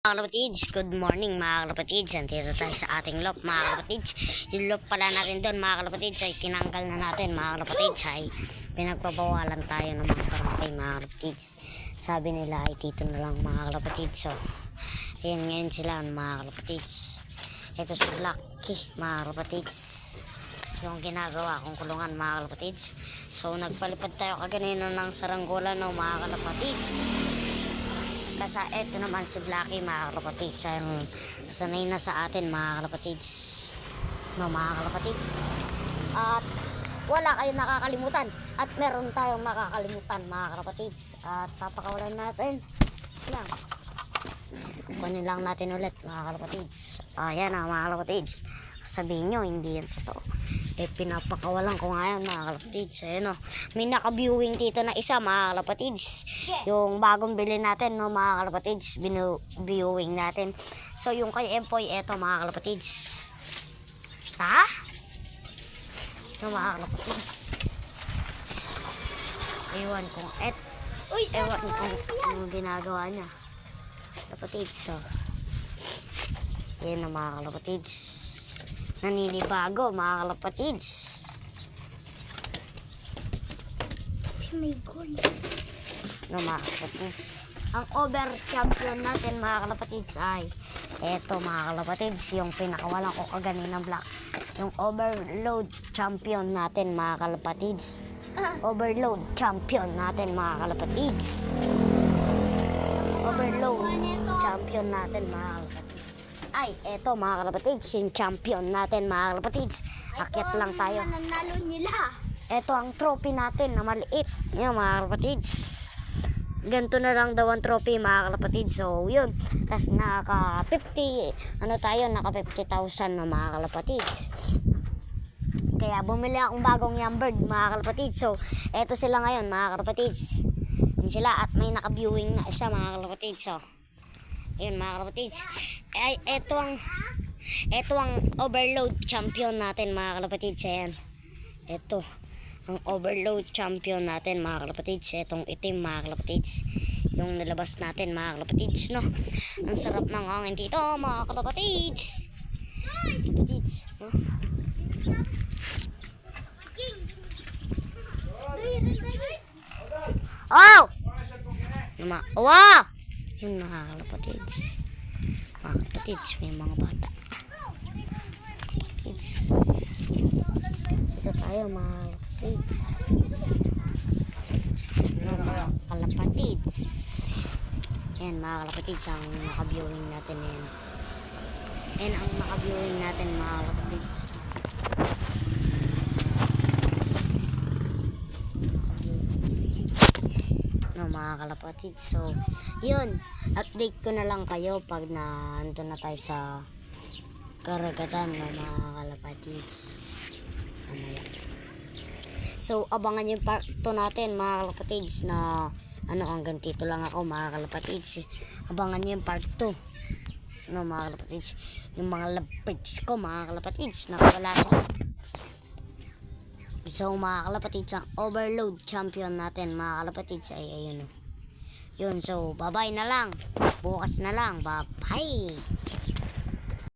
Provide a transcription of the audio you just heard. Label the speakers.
Speaker 1: Mga kalapatids, good morning mga kalapatids. Nandito tayo sa ating loop mga kalapatids. Yung loop pala natin doon mga kalapatids ay tinanggal na natin mga kalapatids. Ay pinagpapawalan tayo ng mga karantay mga kalapatids. Sabi nila ay dito na lang mga kalapatids. So ayan ngayon sila mga kalapatids. Ito si Blacky mga kalapatids, yung ginagawa kong kulungan mga kalapatids. So nagpalipad tayo kaganina ng saranggola no mga kalapatids. Kasi eto naman si Blacky mga kalapatids, ang sanay na sa atin mga kalapatids no mga kalapatids. At wala kayong nakakalimutan at meron tayong nakakalimutan mga kalapatids. At papakawalan natin lang, kunin lang natin ulit mga kalapatids. Ayan na mga kalapatids, sabihin nyo hindi yan totoo, eh pinapakawalan ko ngayon mga kalapatids. Ayan o, may naka-viewing dito na isa mga kalapatids, yung bagong bili natin no mga kalapatids, viewing natin. So yung kay Empoy, eto mga kalapatids, ha? No mga kalapatids, ewan kung ewan kung anong ginagawa niya kalapatids. So ayan na mga kalapatids, naninibago mga kalapatids. Oh my God. No mga kalapatids, ang over champion natin mga kalapatids ay eto mga kalapatids, yung pinakawalan ko kaganinang black, yung overload champion natin mga kalapatids. Overload champion natin mga kalapatids. Overload champion natin mga kalapatids. Ay, eto mga kalapatids, yung champion natin mga kalapatids. Akyat lang tayo.
Speaker 2: Nanalo nila.
Speaker 1: Eto ang trophy natin na maliit. Yan mga kalapatids, ganito na lang daw ang trophy mga kalapatids. So yun, tas naka 50, ano tayo, naka 50,000 na mga kalapatids. Kaya bumili akong bagong Yambird mga kalapatids. So eto sila ngayon mga kalapatids, yun sila, at may naka-viewing na isa mga kalapatids. So ayun mga kalapatids, ay eto ang overload champion natin mga kalapatids. Ayan, eto ang overload champion natin mga kalapatids. Etong itim mga kalapatids, yung nilabas natin mga kalapatids no. Ang sarap ng hangin dito mga kalapatids. Kalapatids, no? Oh! Wow! Yun mga kalapatids. Mga kalapatids, may mga bata. Kalapatids. Dito tayo mga kalapatids. Mga kalapatids. Ayan mga kalapatids, ang naka-viewing natin yan. Ayan ang naka-viewing natin mga kalapatids. No mga kalapatids. So yun, update ko na lang kayo pag nandun na tayo sa karagatan ng mga kalapatids. So abangan yung part 2 natin mga kalapatids, na ano, hanggang dito lang ako mga kalapatids. Abangan nyo yung part 2 no mga kalapatids, yung mga lapits ko mga kalapatids nakawala ko. So mga kalapatids, ang overload champion natin mga kalapatids ay ayun o. Yun, so bye bye na lang, bukas na lang, bye bye.